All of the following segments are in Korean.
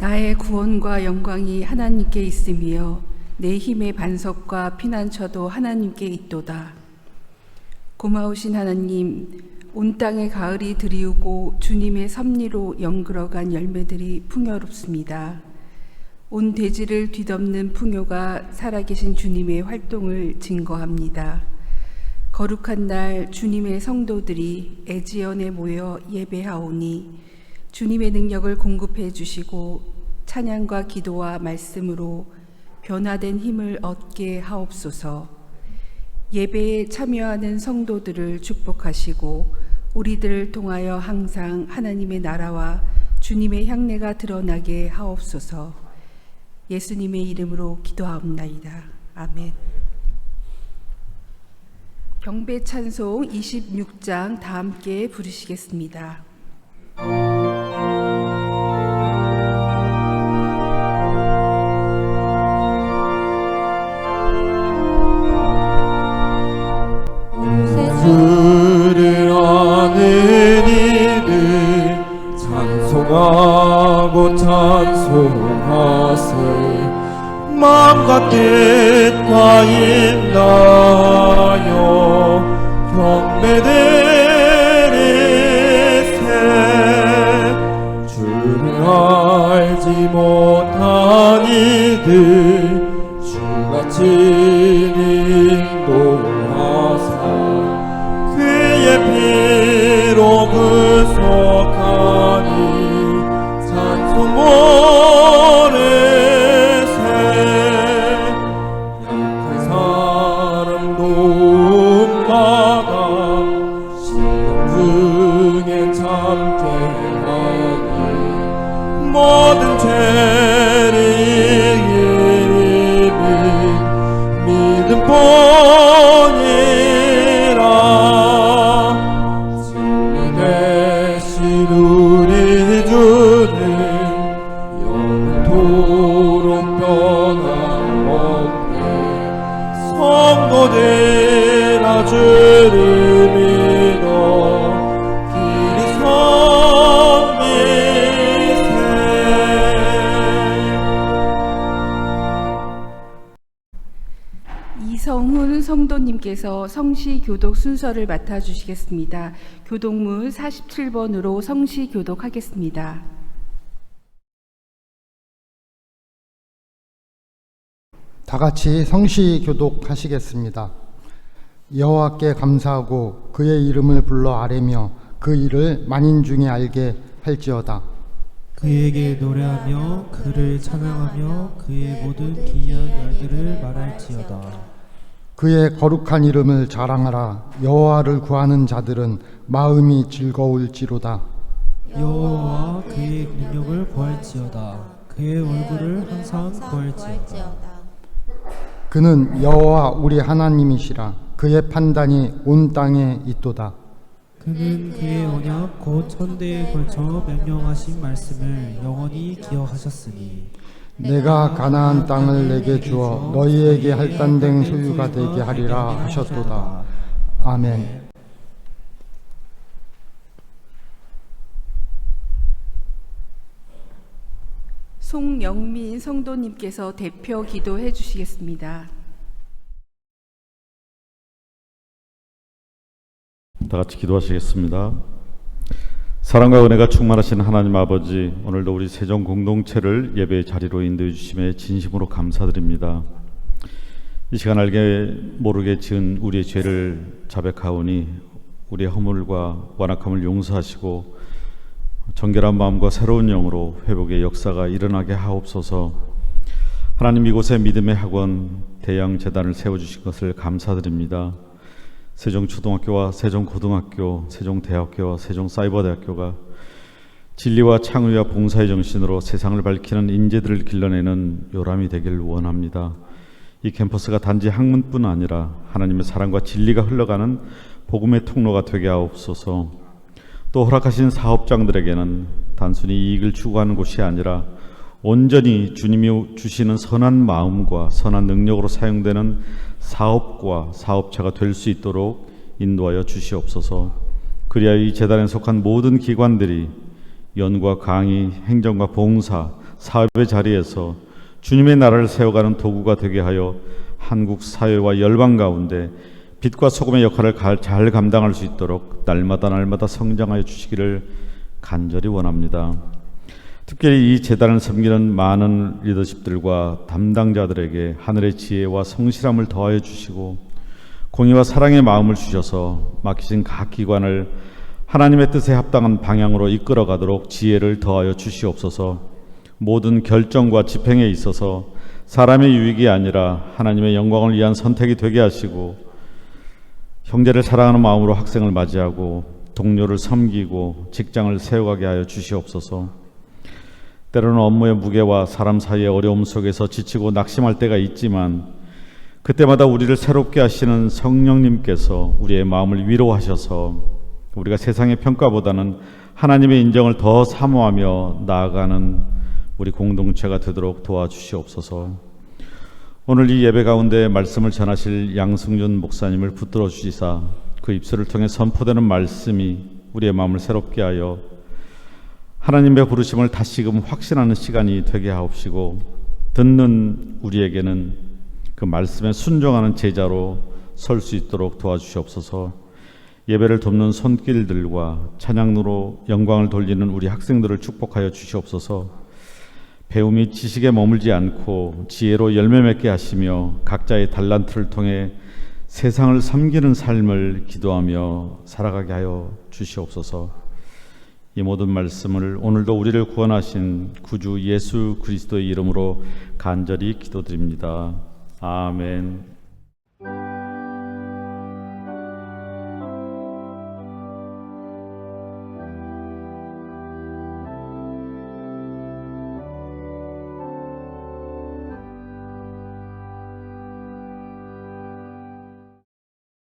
나의 구원과 영광이 하나님께 있으며 내 힘의 반석과 피난처도 하나님께 있도다. 고마우신 하나님, 온 땅에 가을이 드리우고 주님의 섭리로 연그러간 열매들이 풍요롭습니다. 온 대지를 뒤덮는 풍요가 살아계신 주님의 활동을 증거합니다. 거룩한 날 주님의 성도들이 애지연에 모여 예배하오니 주님의 능력을 공급해 주시고 찬양과 기도와 말씀으로 변화된 힘을 얻게 하옵소서. 예배에 참여하는 성도들을 축복하시고 우리들을 통하여 항상 하나님의 나라와 주님의 향례가 드러나게 하옵소서. 예수님의 이름으로 기도하옵나이다. 아멘. 경배 찬송 26장 다 함께 부르시겠습니다. 그를 아는 이를 찬송하고 찬송하세. 마음과 뜻과 힘나여 경배드리세. 주를 알지 못한 이들 주같이 인도하사 그의 피로 구속하니 찬송 모르세. 약한 사람 도움받아 시험 중에 참게 하니 모든 죄를 이기니 믿음 뿐이라. 진리 대신 우리 주는 영원토록 변함없네. 성도들아 주를 믿어 길이 선미세. 이성훈 성도님께서 성시 교독 순서를 맡아주시겠습니다. 교독문 47번으로 성시 교독하겠습니다. 다 같이 성시 교독하시겠습니다. 여호와께 감사하고 그의 이름을 불러 아뢰며 그 일을 만인 중에 알게 할지어다. 그에게 노래하며 그를 찬양하며 그의 모든 기이한 일들을 말할지어다. 그의 거룩한 이름을 자랑하라. 여호와를 구하는 자들은 마음이 즐거울지로다. 여호와와 그의 능력을 구할지어다. 그의 얼굴을 항상 구할지어다. 그는 여호와 우리 하나님이시라. 그의 판단이 온 땅에 있도다. 그는 그의 언약 곧 천대에 걸쳐 명령하신 말씀을 영원히 기억하셨으니 내가 가나안 땅을 내게 주어 너희에게 할단된 소유가 되게 하리라 하셨도다. 아멘. 송영민 성도님께서 대표 기도해 주시겠습니다. 다 같이 기도하시겠습니다. 사랑과 은혜가 충만하신 하나님 아버지, 오늘도 우리 세종 공동체를 예배의 자리로 인도해 주심에 진심으로 감사드립니다. 이 시간 알게 모르게 지은 우리의 죄를 자백하오니 우리의 허물과 완악함을 용서하시고 정결한 마음과 새로운 영으로 회복의 역사가 일어나게 하옵소서. 하나님, 이곳에 믿음의 학원 대양재단을 세워주신 것을 감사드립니다. 세종초등학교와 세종고등학교, 세종대학교와 세종사이버대학교가 진리와 창의와 봉사의 정신으로 세상을 밝히는 인재들을 길러내는 요람이 되길 원합니다. 이 캠퍼스가 단지 학문뿐 아니라 하나님의 사랑과 진리가 흘러가는 복음의 통로가 되게 하옵소서. 또 허락하신 사업장들에게는 단순히 이익을 추구하는 곳이 아니라 온전히 주님이 주시는 선한 마음과 선한 능력으로 사용되는 사업과 사업체가 될 수 있도록 인도하여 주시옵소서. 그리하여 이 재단에 속한 모든 기관들이 연구와 강의, 행정과 봉사, 사업의 자리에서 주님의 나라를 세워가는 도구가 되게 하여 한국 사회와 열방 가운데 빛과 소금의 역할을 잘 감당할 수 있도록 날마다 성장하여 주시기를 간절히 원합니다. 특별히 이 재단을 섬기는 많은 리더십들과 담당자들에게 하늘의 지혜와 성실함을 더하여 주시고 공의와 사랑의 마음을 주셔서 맡기신 각 기관을 하나님의 뜻에 합당한 방향으로 이끌어가도록 지혜를 더하여 주시옵소서. 모든 결정과 집행에 있어서 사람의 유익이 아니라 하나님의 영광을 위한 선택이 되게 하시고 형제를 사랑하는 마음으로 학생을 맞이하고 동료를 섬기고 직장을 세워가게 하여 주시옵소서. 때로는 업무의 무게와 사람 사이의 어려움 속에서 지치고 낙심할 때가 있지만 그때마다 우리를 새롭게 하시는 성령님께서 우리의 마음을 위로하셔서 우리가 세상의 평가보다는 하나님의 인정을 더 사모하며 나아가는 우리 공동체가 되도록 도와주시옵소서. 오늘 이 예배 가운데 말씀을 전하실 양승준 목사님을 붙들어 주시사 그 입술을 통해 선포되는 말씀이 우리의 마음을 새롭게 하여 하나님의 부르심을 다시금 확신하는 시간이 되게 하옵시고 듣는 우리에게는 그 말씀에 순종하는 제자로 설 수 있도록 도와주시옵소서. 예배를 돕는 손길들과 찬양으로 영광을 돌리는 우리 학생들을 축복하여 주시옵소서. 배움이 지식에 머물지 않고 지혜로 열매 맺게 하시며 각자의 달란트를 통해 세상을 섬기는 삶을 기도하며 살아가게 하여 주시옵소서. 이 모든 말씀을 오늘도 우리를 구원하신 구주 예수 그리스도의 이름으로 간절히 기도드립니다. 아멘.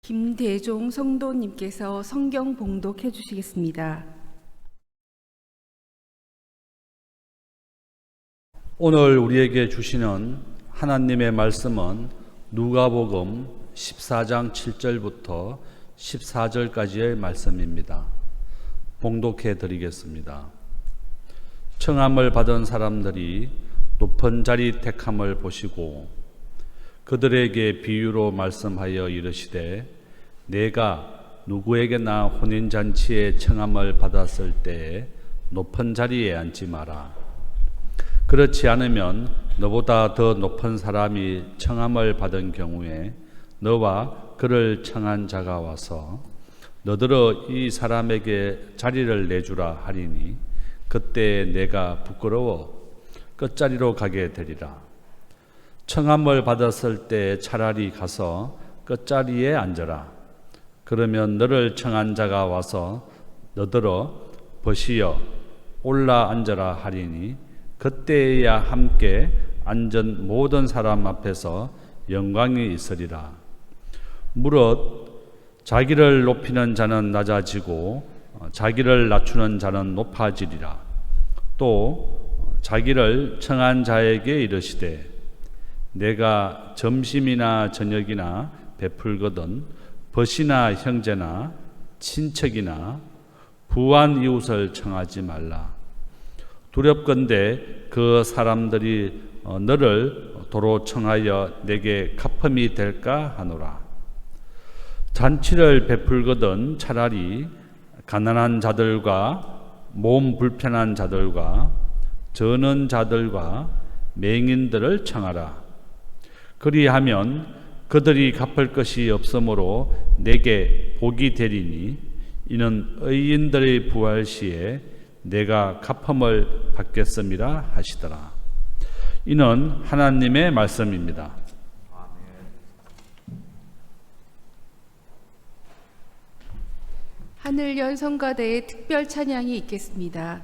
김대종 성도님께서 성경 봉독해 주시겠습니다. 오늘 우리에게 주시는 하나님의 말씀은 누가복음 14장 7절부터 14절까지의 말씀입니다. 봉독해 드리겠습니다. 청함을 받은 사람들이 높은 자리 택함을 보시고 그들에게 비유로 말씀하여 이르시되 내가 누구에게나 혼인잔치에 청함을 받았을 때에 높은 자리에 앉지 마라. 그렇지 않으면 너보다 더 높은 사람이 청함을 받은 경우에 너와 그를 청한 자가 와서 너더러 이 사람에게 자리를 내주라 하리니 그때 내가 부끄러워 끝자리로 가게 되리라. 청함을 받았을 때 차라리 가서 끝자리에 앉아라. 그러면 너를 청한 자가 와서 너더러 벗이여 올라 앉아라 하리니 그때에야 함께 앉은 모든 사람 앞에서 영광이 있으리라. 무릇 자기를 높이는 자는 낮아지고 자기를 낮추는 자는 높아지리라. 또 자기를 청한 자에게 이르시되 내가 점심이나 저녁이나 베풀거든 벗이나 형제나 친척이나 부한 이웃을 청하지 말라. 두렵건대 그 사람들이 너를 도로 청하여 내게 갚음이 될까 하노라. 잔치를 베풀거든 차라리 가난한 자들과 몸 불편한 자들과 저는 자들과 맹인들을 청하라. 그리하면 그들이 갚을 것이 없으므로 내게 복이 되리니 이는 의인들의 부활 시에 내가 갚음을 받겠음이라 하시더라. 이는 하나님의 말씀입니다. 하늘연 성가대의 특별 찬양이 있겠습니다.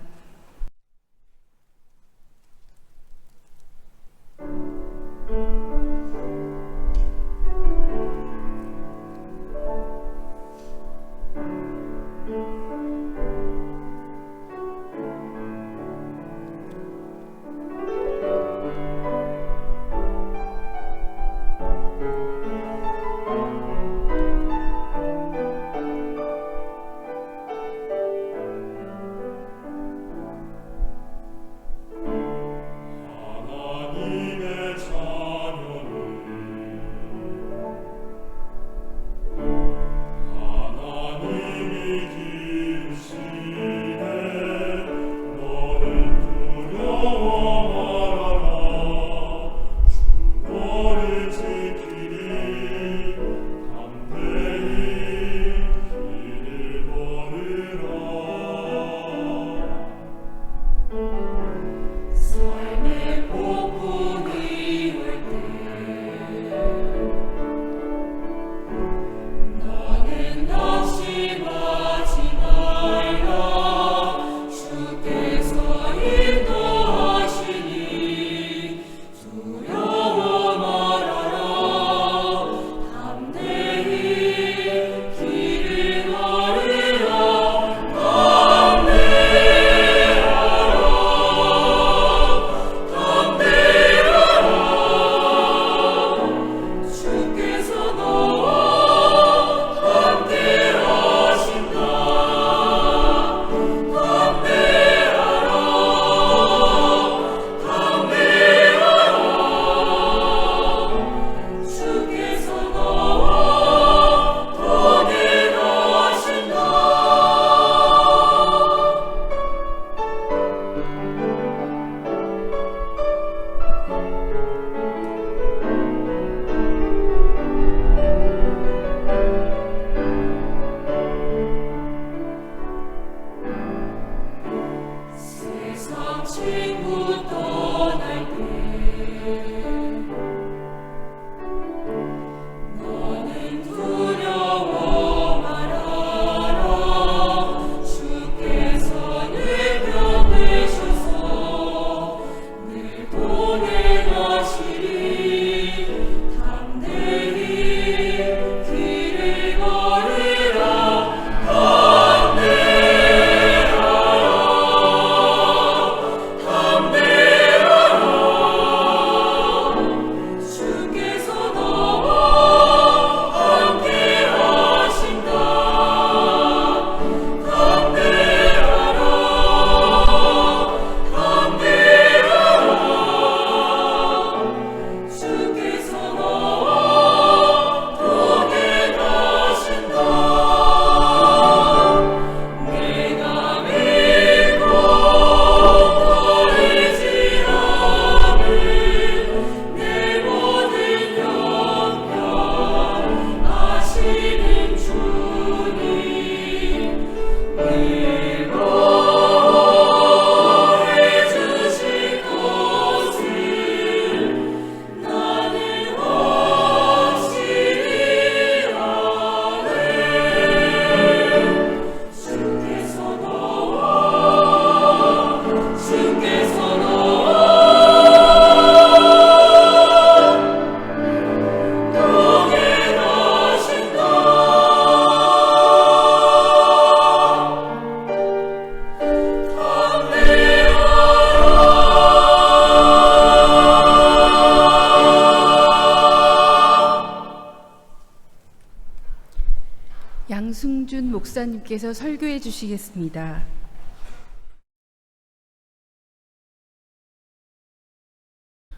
목사님께서 설교해 주시겠습니다.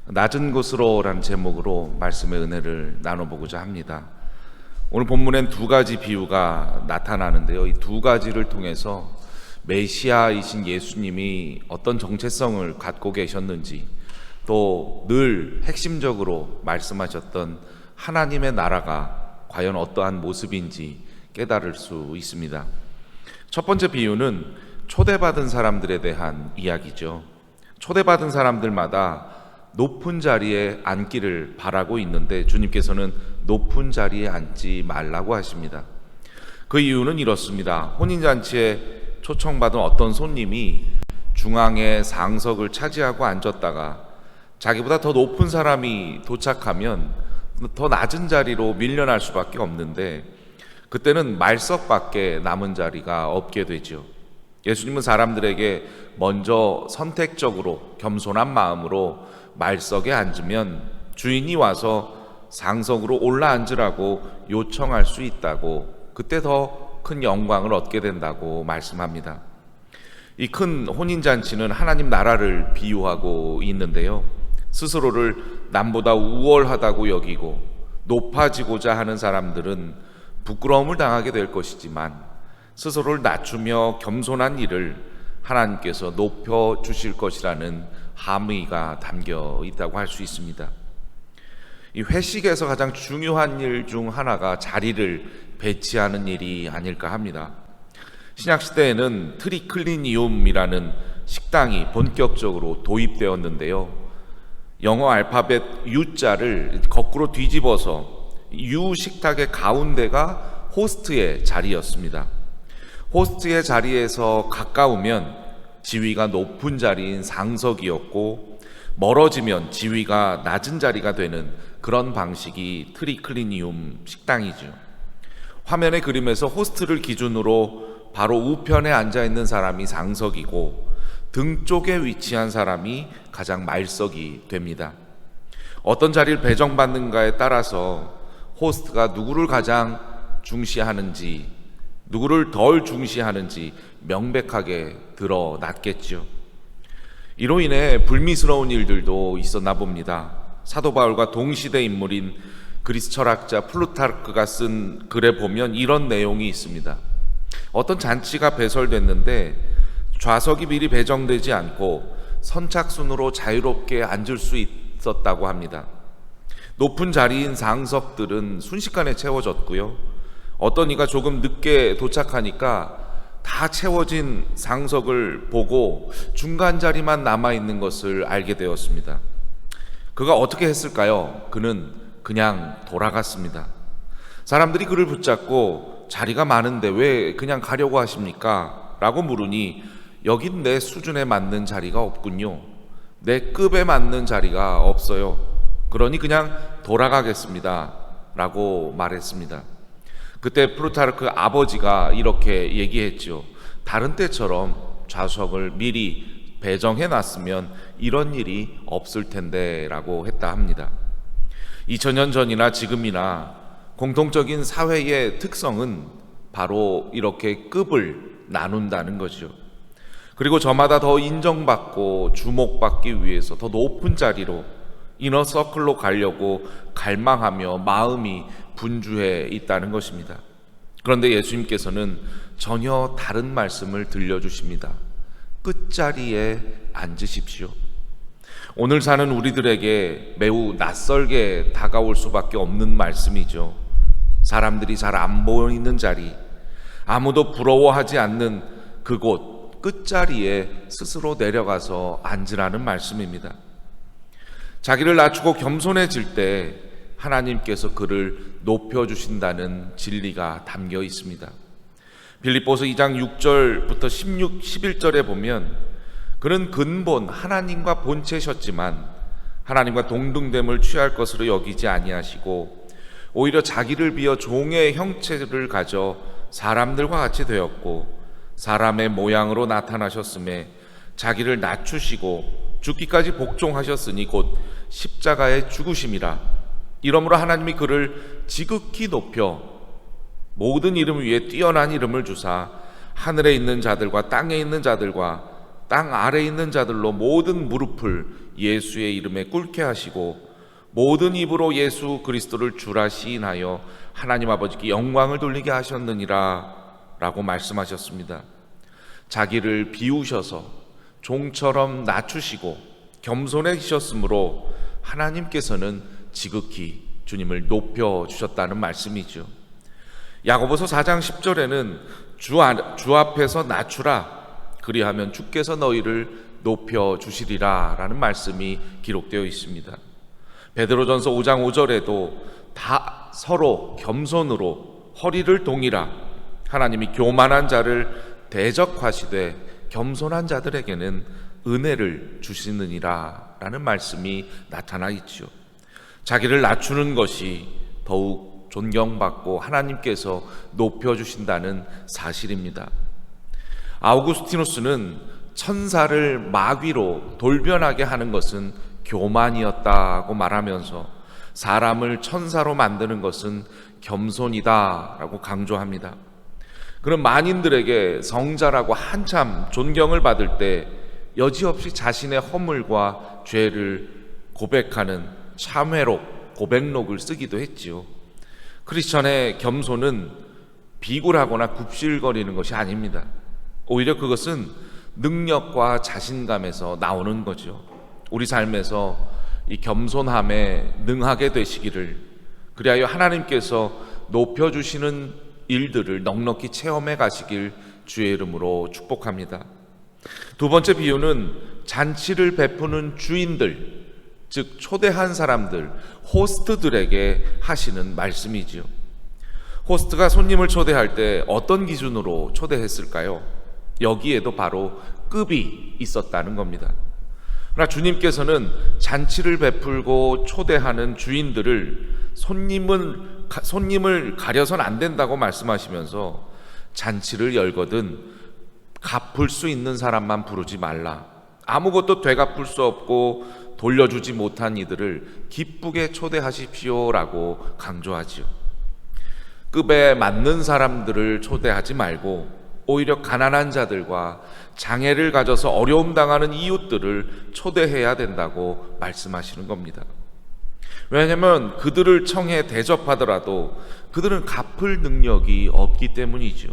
낮은 곳으로라는 제목으로 말씀의 은혜를 나눠보고자 합니다. 오늘 본문엔 두 가지 비유가 나타나는데요. 이 두 가지를 통해서 메시아이신 예수님이 어떤 정체성을 갖고 계셨는지, 또 늘 핵심적으로 말씀하셨던 하나님의 나라가 과연 어떠한 모습인지 깨달을 수 있습니다. 첫 번째 비유는 초대받은 사람들에 대한 이야기죠. 초대받은 사람들마다 높은 자리에 앉기를 바라고 있는데 주님께서는 높은 자리에 앉지 말라고 하십니다. 그 이유는 이렇습니다. 혼인잔치에 초청받은 어떤 손님이 중앙에 상석을 차지하고 앉았다가 자기보다 더 높은 사람이 도착하면 더 낮은 자리로 밀려날 수밖에 없는데, 그때는 말석밖에 남은 자리가 없게 되죠. 예수님은 사람들에게 먼저 선택적으로 겸손한 마음으로 말석에 앉으면 주인이 와서 상석으로 올라앉으라고 요청할 수 있다고, 그때 더 큰 영광을 얻게 된다고 말씀합니다. 이 큰 혼인잔치는 하나님 나라를 비유하고 있는데요. 스스로를 남보다 우월하다고 여기고 높아지고자 하는 사람들은 부끄러움을 당하게 될 것이지만, 스스로를 낮추며 겸손한 일을 하나님께서 높여 주실 것이라는 함의가 담겨 있다고 할 수 있습니다. 이 회식에서 가장 중요한 일 중 하나가 자리를 배치하는 일이 아닐까 합니다. 신약시대에는 트리클리니움이라는 식당이 본격적으로 도입되었는데요. 영어 알파벳 U자를 거꾸로 뒤집어서 U 식탁의 가운데가 호스트의 자리였습니다. 호스트의 자리에서 가까우면 지위가 높은 자리인 상석이었고, 멀어지면 지위가 낮은 자리가 되는 그런 방식이 트리클리니움 식당이죠. 화면의 그림에서 호스트를 기준으로 바로 우편에 앉아있는 사람이 상석이고, 등 쪽에 위치한 사람이 가장 말석이 됩니다. 어떤 자리를 배정받는가에 따라서 호스트가 누구를 가장 중시하는지, 누구를 덜 중시하는지 명백하게 드러났겠죠. 이로 인해 불미스러운 일들도 있었나 봅니다. 사도 바울과 동시대 인물인 그리스 철학자 플루타르크가 쓴 글에 보면 이런 내용이 있습니다. 어떤 잔치가 배설됐는데 좌석이 미리 배정되지 않고 선착순으로 자유롭게 앉을 수 있었다고 합니다. 높은 자리인 상석들은 순식간에 채워졌고요. 어떤 이가 조금 늦게 도착하니까 다 채워진 상석을 보고 중간 자리만 남아있는 것을 알게 되었습니다. 그가 어떻게 했을까요? 그는 그냥 돌아갔습니다. 사람들이 그를 붙잡고 자리가 많은데 왜 그냥 가려고 하십니까? 라고 물으니 여긴 내 수준에 맞는 자리가 없군요. 내 급에 맞는 자리가 없어요. 그러니 그냥 돌아가겠습니다. 라고 말했습니다. 그때 플루타르크 아버지가 이렇게 얘기했죠. 다른 때처럼 좌석을 미리 배정해 놨으면 이런 일이 없을 텐데 라고 했다 합니다. 2000년 전이나 지금이나 공통적인 사회의 특성은 바로 이렇게 급을 나눈다는 거죠. 그리고 저마다 더 인정받고 주목받기 위해서 더 높은 자리로, 이너서클로 가려고 갈망하며 마음이 분주해 있다는 것입니다. 그런데 예수님께서는 전혀 다른 말씀을 들려주십니다. 끝자리에 앉으십시오. 오늘 사는 우리들에게 매우 낯설게 다가올 수밖에 없는 말씀이죠. 사람들이 잘 안 보이는 자리, 아무도 부러워하지 않는 그곳 끝자리에 스스로 내려가서 앉으라는 말씀입니다. 자기를 낮추고 겸손해질 때 하나님께서 그를 높여주신다는 진리가 담겨 있습니다. 빌립보서 2장 6절부터 11절에 보면 그는 근본 하나님과 본체셨지만 하나님과 동등됨을 취할 것으로 여기지 아니하시고 오히려 자기를 비어 종의 형체를 가져 사람들과 같이 되었고 사람의 모양으로 나타나셨음에 자기를 낮추시고 죽기까지 복종하셨으니 곧 십자가의 죽으심이라. 이러므로 하나님이 그를 지극히 높여 모든 이름 위에 뛰어난 이름을 주사 하늘에 있는 자들과 땅에 있는 자들과 땅 아래에 있는 자들로 모든 무릎을 예수의 이름에 꿇게 하시고 모든 입으로 예수 그리스도를 주라 시인하여 하나님 아버지께 영광을 돌리게 하셨느니라 라고 말씀하셨습니다. 자기를 비우셔서 종처럼 낮추시고 겸손해지셨으므로 하나님께서는 지극히 주님을 높여주셨다는 말씀이죠. 야고보서 4장 10절에는 주 앞에서 낮추라 그리하면 주께서 너희를 높여주시리라 라는 말씀이 기록되어 있습니다. 베드로전서 5장 5절에도 다 서로 겸손으로 허리를 동이라 하나님이 교만한 자를 대적하시되 겸손한 자들에게는 은혜를 주시느니라 라는 말씀이 나타나 있죠. 자기를 낮추는 것이 더욱 존경받고 하나님께서 높여주신다는 사실입니다. 아우구스티누스는 천사를 마귀로 돌변하게 하는 것은 교만이었다고 말하면서 사람을 천사로 만드는 것은 겸손이다라고 강조합니다. 그런 만인들에게 성자라고 한참 존경을 받을 때 여지없이 자신의 허물과 죄를 고백하는 참회록, 고백록을 쓰기도 했지요. 크리스천의 겸손은 비굴하거나 굽실거리는 것이 아닙니다. 오히려 그것은 능력과 자신감에서 나오는 거죠. 우리 삶에서 이 겸손함에 능하게 되시기를, 그리하여 하나님께서 높여주시는 일들을 넉넉히 체험해 가시길 주의 이름으로 축복합니다. 두 번째 비유는 잔치를 베푸는 주인들, 즉 초대한 사람들, 호스트들에게 하시는 말씀이지요. 호스트가 손님을 초대할 때 어떤 기준으로 초대했을까요? 여기에도 바로 급이 있었다는 겁니다. 그러나 주님께서는 잔치를 베풀고 초대하는 주인들을 손님을 가려선 안 된다고 말씀하시면서 잔치를 열거든 갚을 수 있는 사람만 부르지 말라. 아무것도 되갚을 수 없고 돌려주지 못한 이들을 기쁘게 초대하십시오라고 강조하지요. 급에 맞는 사람들을 초대하지 말고 오히려 가난한 자들과 장애를 가져서 어려움 당하는 이웃들을 초대해야 된다고 말씀하시는 겁니다. 왜냐하면 그들을 청해 대접하더라도 그들은 갚을 능력이 없기 때문이죠.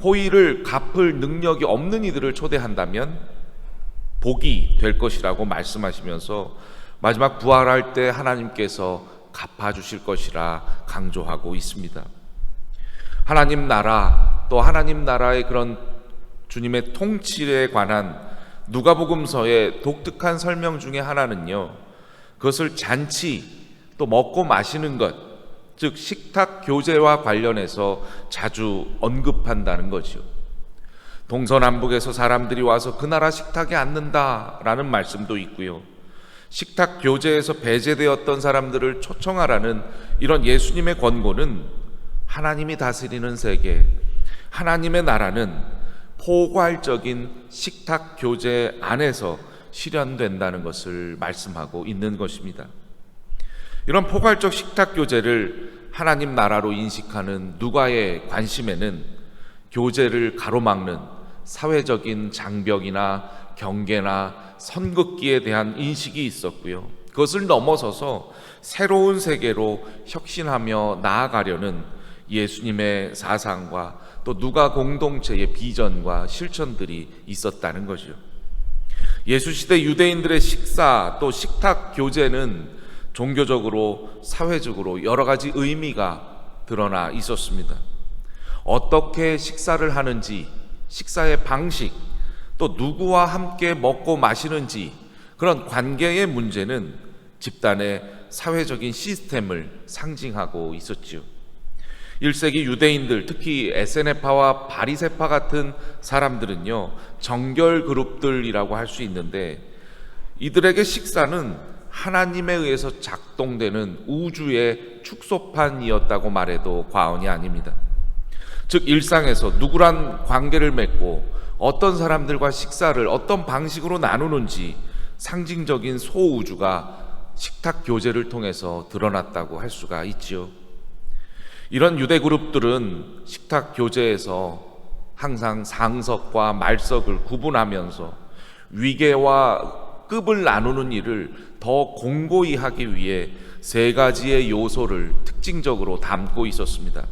호의를 갚을 능력이 없는 이들을 초대한다면 복이 될 것이라고 말씀하시면서 마지막 부활할 때 하나님께서 갚아주실 것이라 강조하고 있습니다. 하나님 나라, 또 하나님 나라의 그런 주님의 통치에 관한 누가복음서의 독특한 설명 중에 하나는요, 그것을 잔치, 또 먹고 마시는 것, 즉 식탁 교제와 관련해서 자주 언급한다는 거죠. 동서남북에서 사람들이 와서 그 나라 식탁에 앉는다라는 말씀도 있고요. 식탁 교제에서 배제되었던 사람들을 초청하라는 이런 예수님의 권고는 하나님이 다스리는 세계, 하나님의 나라는 포괄적인 식탁 교제 안에서 실현된다는 것을 말씀하고 있는 것입니다. 이런 포괄적 식탁 교제를 하나님 나라로 인식하는 누가의 관심에는 교제를 가로막는 사회적인 장벽이나 경계나 선긋기에 대한 인식이 있었고요. 그것을 넘어서서 새로운 세계로 혁신하며 나아가려는 예수님의 사상과 또 누가 공동체의 비전과 실천들이 있었다는 거죠. 예수 시대 유대인들의 식사 또 식탁 교제는 종교적으로 사회적으로 여러 가지 의미가 드러나 있었습니다. 어떻게 식사를 하는지, 식사의 방식, 또 누구와 함께 먹고 마시는지, 그런 관계의 문제는 집단의 사회적인 시스템을 상징하고 있었지요. 1세기 유대인들, 특히 에세네파와 바리새파 같은 사람들은요, 정결 그룹들이라고 할 수 있는데, 이들에게 식사는 하나님에 의해서 작동되는 우주의 축소판이었다고 말해도 과언이 아닙니다. 즉 일상에서 누구랑 관계를 맺고 어떤 사람들과 식사를 어떤 방식으로 나누는지 상징적인 소우주가 식탁 교제를 통해서 드러났다고 할 수가 있지요. 이런 유대 그룹들은 식탁 교제에서 항상 상석과 말석을 구분하면서 위계와 급을 나누는 일을 더 공고히 하기 위해 세 가지의 요소를 특징적으로 담고 있었습니다.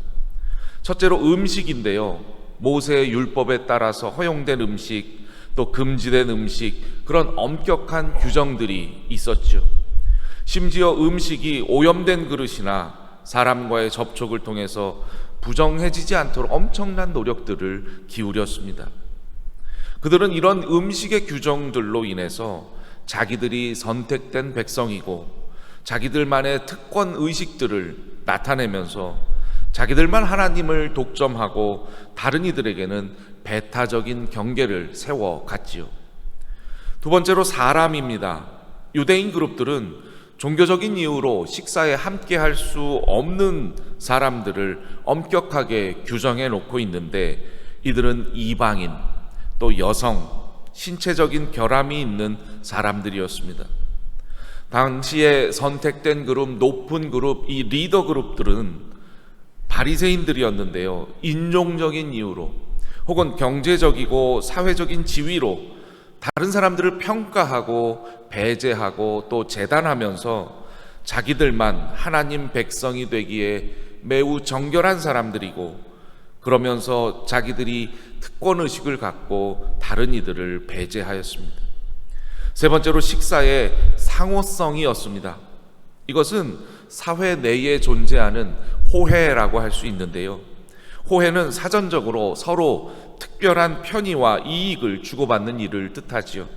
첫째로 음식인데요. 모세의 율법에 따라서 허용된 음식, 또 금지된 음식, 그런 엄격한 규정들이 있었죠. 심지어 음식이 오염된 그릇이나 사람과의 접촉을 통해서 부정해지지 않도록 엄청난 노력들을 기울였습니다. 그들은 이런 음식의 규정들로 인해서 자기들이 선택된 백성이고 자기들만의 특권 의식들을 나타내면서 자기들만 하나님을 독점하고 다른 이들에게는 배타적인 경계를 세워갔지요. 두 번째로 사람입니다. 유대인 그룹들은 종교적인 이유로 식사에 함께 할 수 없는 사람들을 엄격하게 규정해 놓고 있는데 이들은 이방인, 또 여성, 신체적인 결함이 있는 사람들이었습니다. 당시에 선택된 그룹, 높은 그룹, 이 리더 그룹들은 바리새인들이었는데요. 인종적인 이유로 혹은 경제적이고 사회적인 지위로 다른 사람들을 평가하고 배제하고 또 재단하면서 자기들만 하나님 백성이 되기에 매우 정결한 사람들이고 그러면서 자기들이 특권의식을 갖고 다른 이들을 배제하였습니다. 세 번째로 식사의 상호성이었습니다. 이것은 사회 내에 존재하는 호혜라고 할 수 있는데요. 호혜는 사전적으로 서로 특별한 편의와 이익을 주고받는 일을 뜻하지요.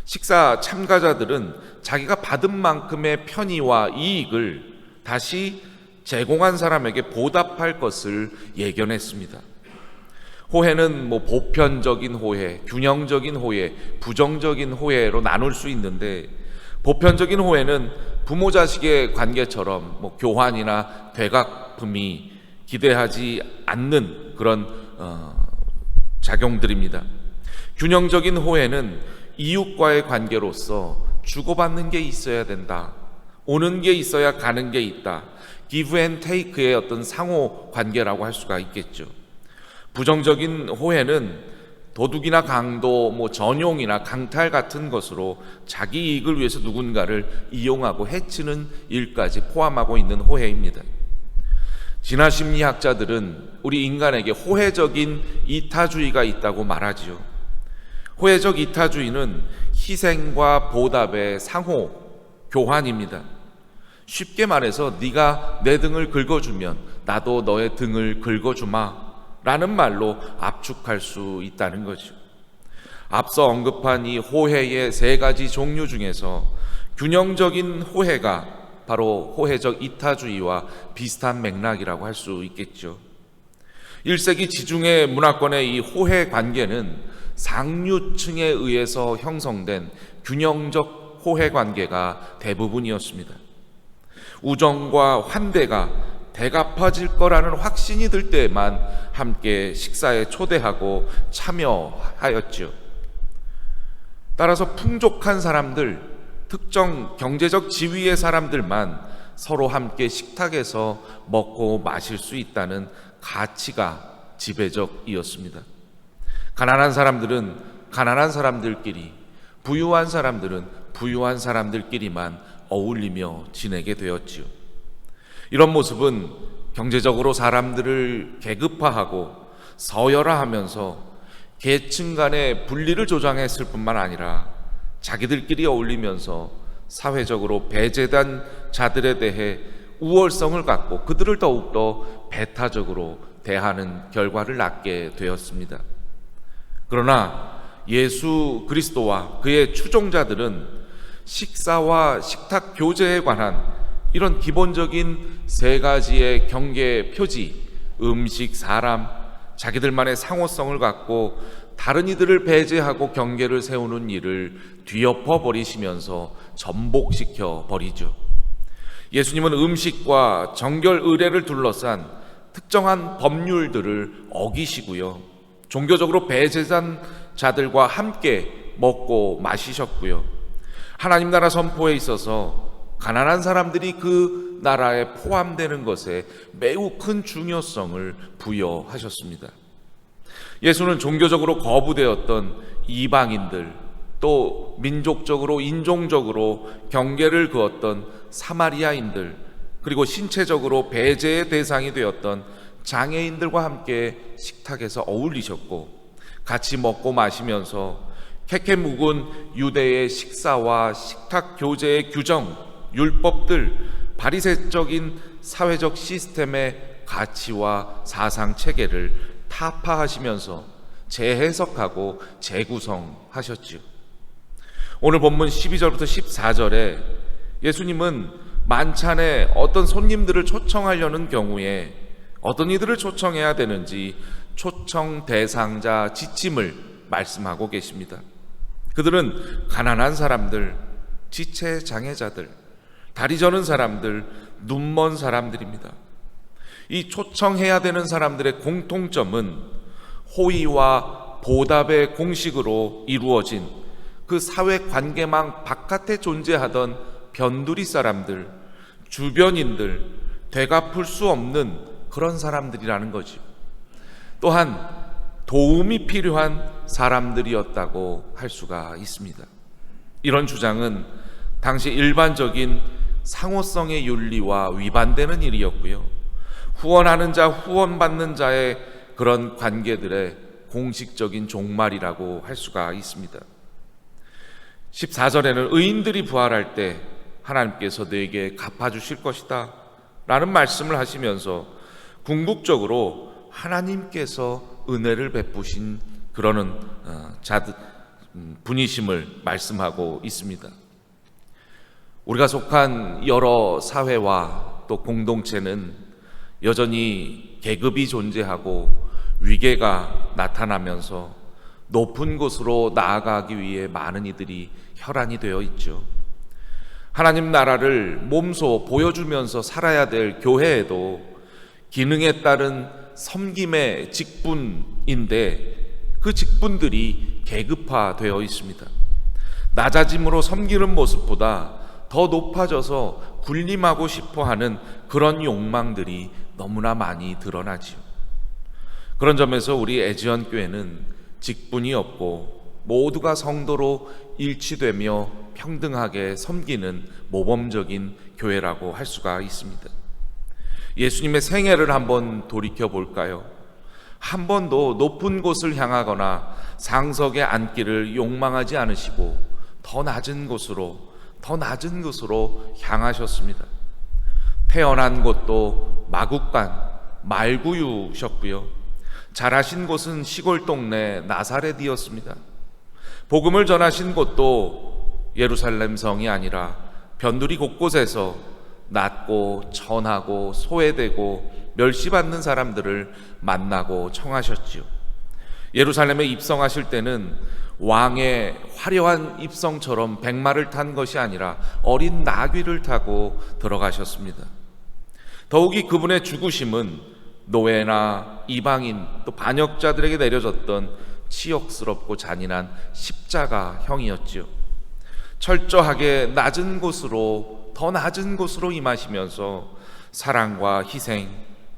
식사 참가자들은 자기가 받은 만큼의 편의와 이익을 다시 제공한 사람에게 보답할 것을 예견했습니다. 호혜는 보편적인 호혜, 균형적인 호혜, 부정적인 호혜로 나눌 수 있는데 보편적인 호혜는 부모 자식의 관계처럼 교환이나 되갚음이 기대하지 않는 그런 작용들입니다. 균형적인 호혜는 이웃과의 관계로서 주고받는 게 있어야 된다. 오는 게 있어야 가는 게 있다. give and take의 어떤 상호 관계라고 할 수가 있겠죠. 부정적인 호혜는 도둑이나 강도, 전용이나 강탈 같은 것으로 자기 이익을 위해서 누군가를 이용하고 해치는 일까지 포함하고 있는 호혜입니다. 진화 심리학자들은 우리 인간에게 호혜적인 이타주의가 있다고 말하지요. 호혜적 이타주의는 희생과 보답의 상호 교환입니다. 쉽게 말해서 네가 내 등을 긁어주면 나도 너의 등을 긁어주마 라는 말로 압축할 수 있다는 거죠. 앞서 언급한 이 호혜의 세 가지 종류 중에서 균형적인 호혜가 바로 호혜적 이타주의와 비슷한 맥락이라고 할 수 있겠죠. 1세기 지중해 문화권의 이 호혜 관계는 상류층에 의해서 형성된 균형적 호혜 관계가 대부분이었습니다. 우정과 환대가 되갚아질 거라는 확신이 들 때만 함께 식사에 초대하고 참여하였죠. 따라서 풍족한 사람들, 특정 경제적 지위의 사람들만 서로 함께 식탁에서 먹고 마실 수 있다는 가치가 지배적이었습니다. 가난한 사람들은 가난한 사람들끼리, 부유한 사람들은 부유한 사람들끼리만 어울리며 지내게 되었지요. 이런 모습은 경제적으로 사람들을 계급화하고 서열화하면서 계층 간의 분리를 조장했을 뿐만 아니라 자기들끼리 어울리면서 사회적으로 배제된 자들에 대해 우월성을 갖고 그들을 더욱더 배타적으로 대하는 결과를 낳게 되었습니다. 그러나 예수 그리스도와 그의 추종자들은 식사와 식탁 교제에 관한 이런 기본적인 세 가지의 경계 표지, 음식, 사람, 자기들만의 상호성을 갖고 다른 이들을 배제하고 경계를 세우는 일을 뒤엎어 버리시면서 전복시켜 버리죠. 예수님은 음식과 정결 의례를 둘러싼 특정한 법률들을 어기시고요. 종교적으로 배제된 자들과 함께 먹고 마시셨고요. 하나님 나라 선포에 있어서 가난한 사람들이 그 나라에 포함되는 것에 매우 큰 중요성을 부여하셨습니다. 예수는 종교적으로 거부되었던 이방인들, 또 민족적으로 인종적으로 경계를 그었던 사마리아인들, 그리고 신체적으로 배제의 대상이 되었던 장애인들과 함께 식탁에서 어울리셨고, 같이 먹고 마시면서 캐캐 묵은 유대의 식사와 식탁 교제의 규정, 율법들, 바리새적인 사회적 시스템의 가치와 사상 체계를 타파하시면서 재해석하고 재구성하셨지요. 오늘 본문 12절부터 14절에 예수님은 만찬에 어떤 손님들을 초청하려는 경우에 어떤 이들을 초청해야 되는지 초청 대상자 지침을 말씀하고 계십니다. 그들은 가난한 사람들, 지체 장애자들, 다리 저는 사람들, 눈먼 사람들입니다. 이 초청해야 되는 사람들의 공통점은 호의와 보답의 공식으로 이루어진 그 사회 관계망 바깥에 존재하던 변두리 사람들, 주변인들, 되갚을 수 없는 그런 사람들이라는 거죠. 또한 도움이 필요한 사람들이었다고 할 수가 있습니다. 이런 주장은 당시 일반적인 상호성의 윤리와 위반되는 일이었고요. 후원하는 자, 후원받는 자의 그런 관계들의 공식적인 종말이라고 할 수가 있습니다. 14절에는 의인들이 부활할 때 하나님께서 너에게 갚아주실 것이다 라는 말씀을 하시면서 궁극적으로 하나님께서 은혜를 베푸신 그러는 분이심을 말씀하고 있습니다. 우리가 속한 여러 사회와 또 공동체는 여전히 계급이 존재하고 위계가 나타나면서 높은 곳으로 나아가기 위해 많은 이들이 혈안이 되어 있죠. 하나님 나라를 몸소 보여주면서 살아야 될 교회에도 기능에 따른 섬김의 직분인데 그 직분들이 계급화되어 있습니다. 낮아짐으로 섬기는 모습보다 더 높아져서 군림하고 싶어하는 그런 욕망들이 너무나 많이 드러나지요. 그런 점에서 우리 애지원 교회는 직분이 없고 모두가 성도로 일치되며 평등하게 섬기는 모범적인 교회라고 할 수가 있습니다. 예수님의 생애를 한번 돌이켜 볼까요? 한 번도 높은 곳을 향하거나 상석에 앉기를 욕망하지 않으시고 더 낮은 곳으로 향하셨습니다. 태어난 곳도 마국간 말구유셨고요. 자라신 곳은 시골 동네 나사렛이었습니다. 복음을 전하신 곳도 예루살렘 성이 아니라 변두리 곳곳에서 낮고 천하고 소외되고 멸시받는 사람들을 만나고 청하셨지요. 예루살렘에 입성하실 때는 왕의 화려한 입성처럼 백마를 탄 것이 아니라 어린 나귀를 타고 들어가셨습니다. 더욱이 그분의 죽으심은 노예나 이방인 또 반역자들에게 내려졌던 치욕스럽고 잔인한 십자가형이었지요. 철저하게 낮은 곳으로 더 낮은 곳으로 임하시면서 사랑과 희생,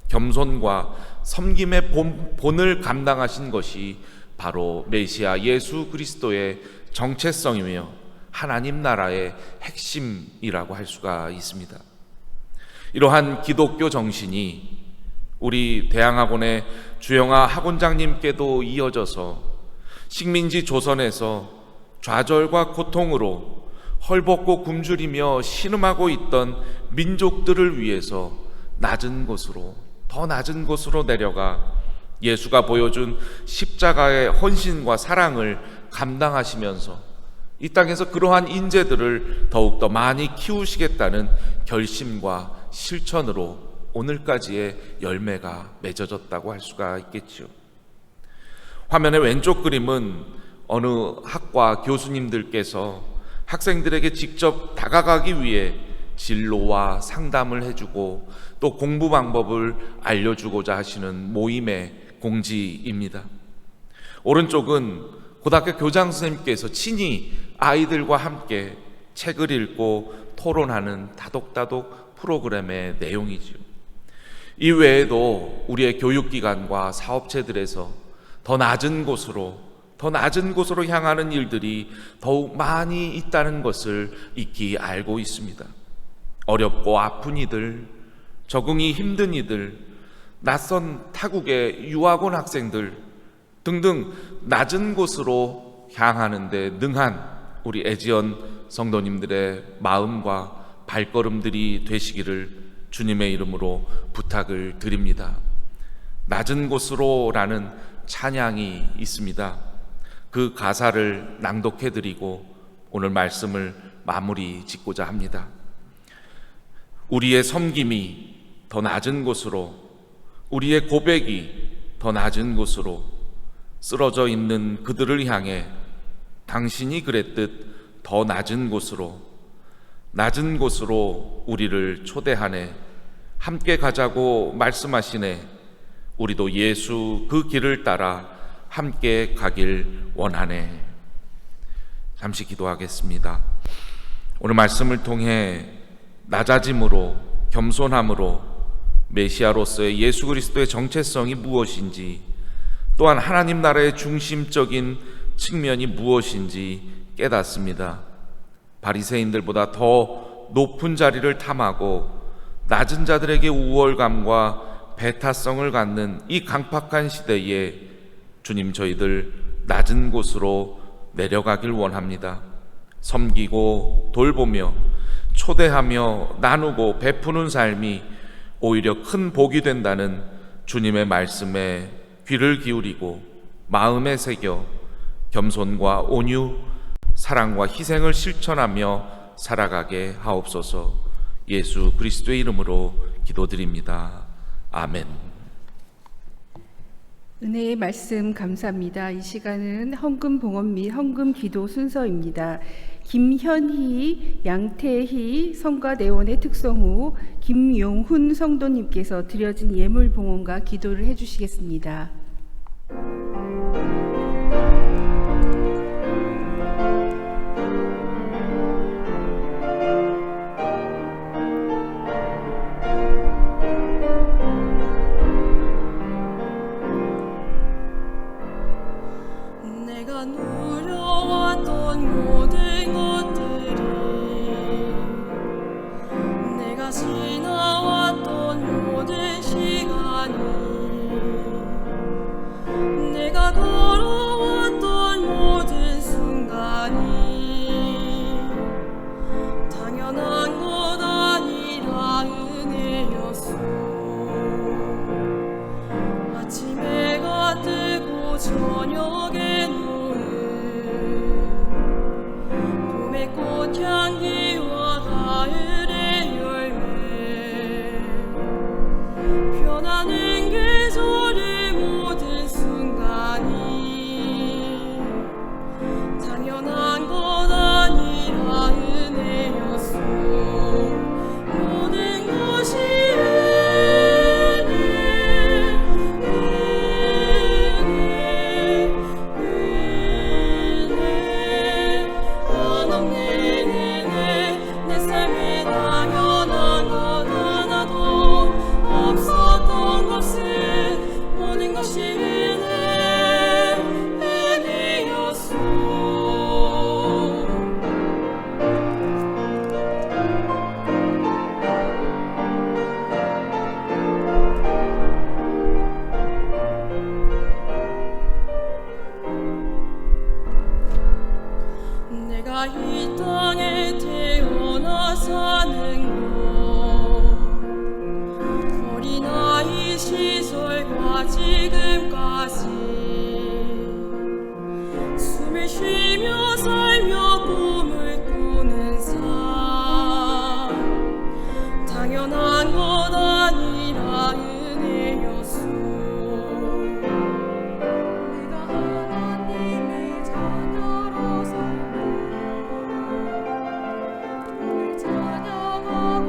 겸손과 섬김의 본을 감당하신 것이 바로 메시아 예수 그리스도의 정체성이며 하나님 나라의 핵심이라고 할 수가 있습니다. 이러한 기독교 정신이 우리 대항학원의 주영아 학원장님께도 이어져서 식민지 조선에서 좌절과 고통으로 헐벗고 굶주리며 신음하고 있던 민족들을 위해서 낮은 곳으로 더 낮은 곳으로 내려가 예수가 보여준 십자가의 헌신과 사랑을 감당하시면서 이 땅에서 그러한 인재들을 더욱더 많이 키우시겠다는 결심과 실천으로 오늘까지의 열매가 맺어졌다고 할 수가 있겠죠. 화면의 왼쪽 그림은 어느 학과 교수님들께서 학생들에게 직접 다가가기 위해 진로와 상담을 해주고 또 공부 방법을 알려주고자 하시는 모임의 공지입니다. 오른쪽은 고등학교 교장 선생님께서 친히 아이들과 함께 책을 읽고 토론하는 다독다독 프로그램의 내용이지요. 이 외에도 우리의 교육기관과 사업체들에서 더 낮은 곳으로 향하는 일들이 더욱 많이 있다는 것을 익히 알고 있습니다. 어렵고 아픈 이들, 적응이 힘든 이들, 낯선 타국의 유학원 학생들 등등 낮은 곳으로 향하는 데 능한 우리 애지연 성도님들의 마음과 발걸음들이 되시기를 주님의 이름으로 부탁을 드립니다. 낮은 곳으로라는 찬양이 있습니다. 그 가사를 낭독해 드리고 오늘 말씀을 마무리 짓고자 합니다. 우리의 섬김이 더 낮은 곳으로, 우리의 고백이 더 낮은 곳으로, 쓰러져 있는 그들을 향해 당신이 그랬듯 더 낮은 곳으로 우리를 초대하네. 함께 가자고 말씀하시네. 우리도 예수 그 길을 따라 함께 가길 원하네. 잠시 기도하겠습니다. 오늘 말씀을 통해 낮아짐으로, 겸손함으로 메시아로서의 예수 그리스도의 정체성이 무엇인지, 또한 하나님 나라의 중심적인 측면이 무엇인지 깨닫습니다. 바리새인들보다 더 높은 자리를 탐하고 낮은 자들에게 우월감과 배타성을 갖는 이 강팍한 시대에 주님, 저희들 낮은 곳으로 내려가길 원합니다. 섬기고 돌보며 초대하며 나누고 베푸는 삶이 오히려 큰 복이 된다는 주님의 말씀에 귀를 기울이고 마음에 새겨 겸손과 온유, 사랑과 희생을 실천하며 살아가게 하옵소서. 예수 그리스도의 이름으로 기도드립니다. 아멘. 은혜의 말씀 감사합니다. 이 시간은 헌금 봉헌 및 헌금 기도 순서입니다. 김현희, 양태희 성가대원의 특성 후 김용훈 성도님께서 드려진 예물 봉헌과 기도를 해주시겠습니다. 내가 누려왔던 모든 것들이, 내가 지나왔던 모든 시간이, 내가 걸어왔던 모든 순간이 당연한 것 아니라 은혜였소. 아침 해가 뜨고 저녁에 봄의 꽃향기와 가을의 열매, 변하는 계절의 모든 순간이 당연한 것 아니라 은혜였소. 모든 것이 내가 이 땅에 태어나 사는 것, 어린아이 시절과 지금까지 숨을 쉬며 살며 꿈을 꾸는 삶, 당연한 것 아니라 은혜였소. 내가 하나님의 자녀로 살고 오늘 자녀가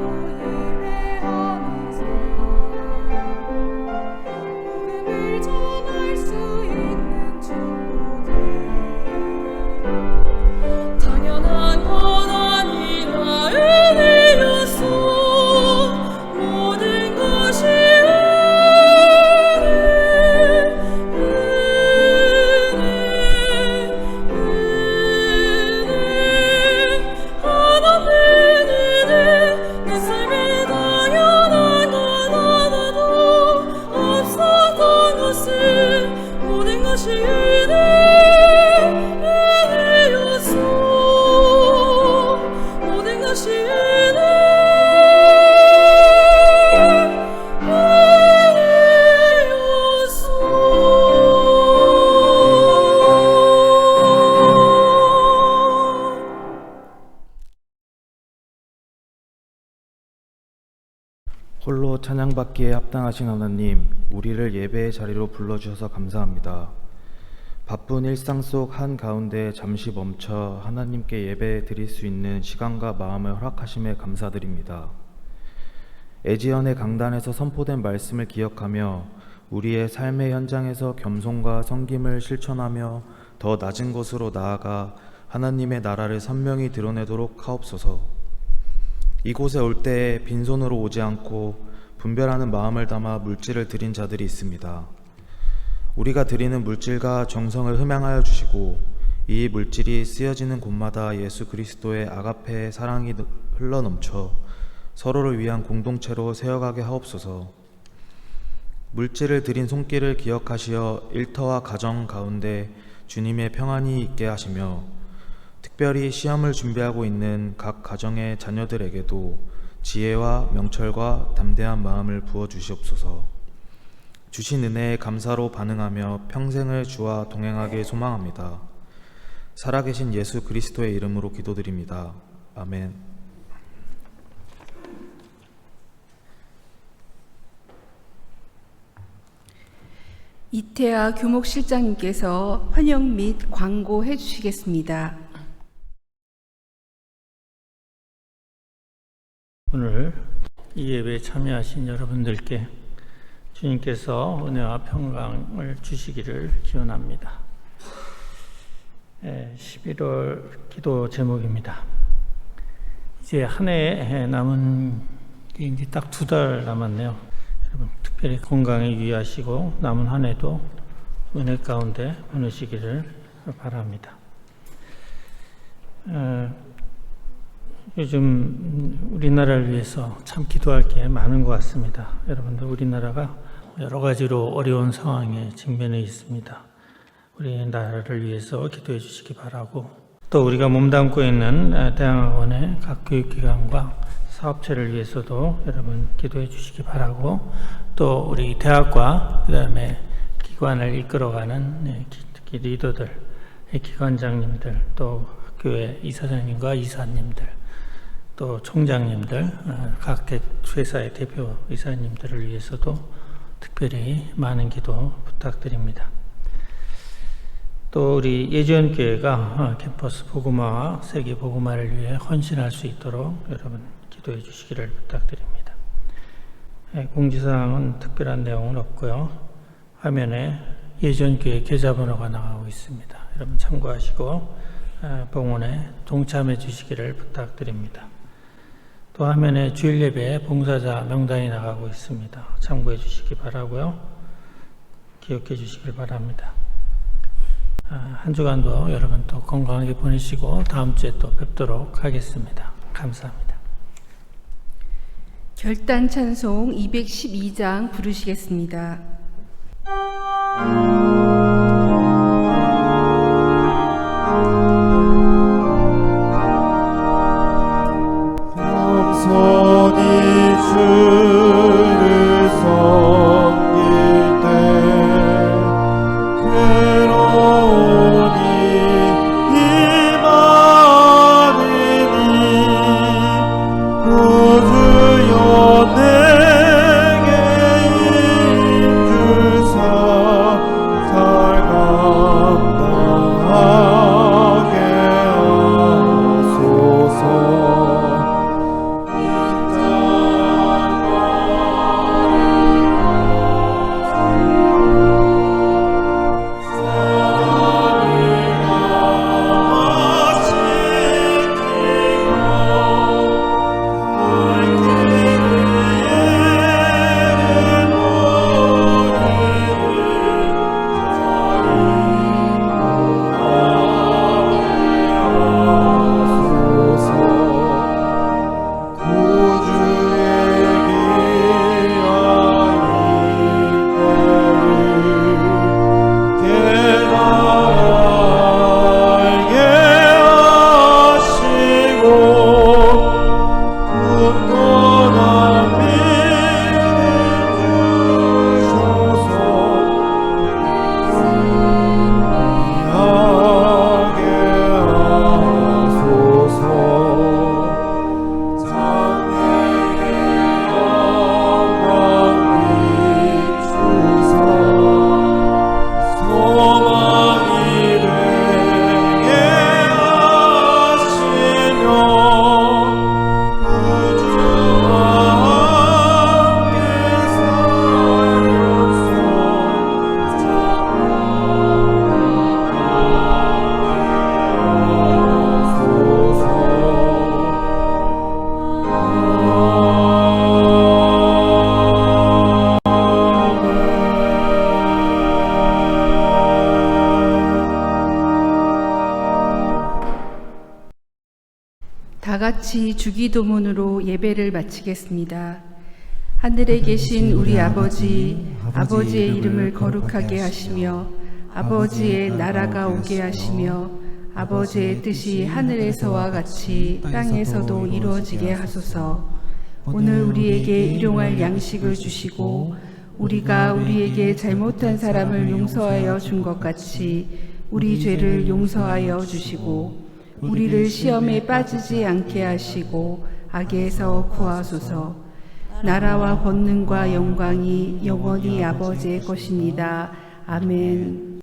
찬양받기에 합당하신 하나님, 우리를 예배의 자리로 불러주셔서 감사합니다. 바쁜 일상 속 한가운데 잠시 멈춰 하나님께 예배 드릴 수 있는 시간과 마음을 허락하심에 감사드립니다. 에지연의 강단에서 선포된 말씀을 기억하며 우리의 삶의 현장에서 겸손과 섬김을 실천하며 더 낮은 곳으로 나아가 하나님의 나라를 선명히 드러내도록 하옵소서. 이곳에 올 때에 빈손으로 오지 않고 분별하는 마음을 담아 물질을 드린 자들이 있습니다. 우리가 드리는 물질과 정성을 흠양하여 주시고 이 물질이 쓰여지는 곳마다 예수 그리스도의 아가페의 사랑이 흘러넘쳐 서로를 위한 공동체로 세워가게 하옵소서. 물질을 드린 손길을 기억하시어 일터와 가정 가운데 주님의 평안이 있게 하시며 특별히 시험을 준비하고 있는 각 가정의 자녀들에게도 지혜와 명철과 담대한 마음을 부어주시옵소서. 주신 은혜에 감사로 반응하며 평생을 주와 동행하길 소망합니다. 살아계신 예수 그리스도의 이름으로 기도드립니다. 아멘. 이태아 교목실장님께서 환영 및 광고해 주시겠습니다. 오늘 이 예배에 참여하신 여러분들께 주님께서 은혜와 평강을 주시기를 기원합니다. 11월 기도 제목입니다. 이제 한 해 남은 게 이제 딱 2달 남았네요. 여러분 특별히 건강에 유의하시고 남은 한 해도 은혜 가운데 보내시기를 바랍니다. 요즘 우리나라를 위해서 참 기도할 게 많은 것 같습니다. 여러분들 우리나라가 여러 가지로 어려운 상황에 직면해 있습니다. 우리나라를 위해서 기도해 주시기 바라고 또 우리가 몸담고 있는 대학원의 각 교육기관과 사업체를 위해서도 여러분 기도해 주시기 바라고 또 우리 대학과 그 다음에 기관을 이끌어가는 특히 리더들, 기관장님들 또 학교의 이사장님과 이사님들 또 총장님들, 각 회사의 대표 이사님들을 위해서도 특별히 많은 기도 부탁드립니다. 또 우리 예지연교회가 캠퍼스 복음화와 세계 복음화를 위해 헌신할 수 있도록 여러분 기도해 주시기를 부탁드립니다. 공지사항은 특별한 내용은 없고요. 화면에 예지연교회 계좌번호가 나가고 있습니다. 여러분 참고하시고 봉헌에 동참해 주시기를 부탁드립니다. 또 화면에 주일 예배 봉사자 명단이 나가고 있습니다. 참고해 주시기 바라고요. 기억해 주시길 바랍니다. 한 주간도 여러분 또 건강하게 보내시고 다음 주에 또 뵙도록 하겠습니다. 감사합니다. 결단 찬송 212장 부르시겠습니다. 겸손히 주를 섬길 때 괴로움이 임하느니 구주여 내게 힘주사 다 같이 주기도문으로 예배를 마치겠습니다. 하늘에 계신 우리 아버지, 아버지의 이름을 거룩하게 하시며 아버지의 나라가 오게 하시며 아버지의 뜻이 하늘에서와 같이 땅에서도 이루어지게 하소서. 오늘 우리에게 일용할 양식을 주시고 우리가 우리에게 잘못한 사람을 용서하여 준 것 같이 우리 죄를 용서하여 주시고 우리를 시험에 빠지지 않게 하시고 악에서 구하소서. 나라와 권능과 영광이 영원히 아버지의 것입니다. 아멘.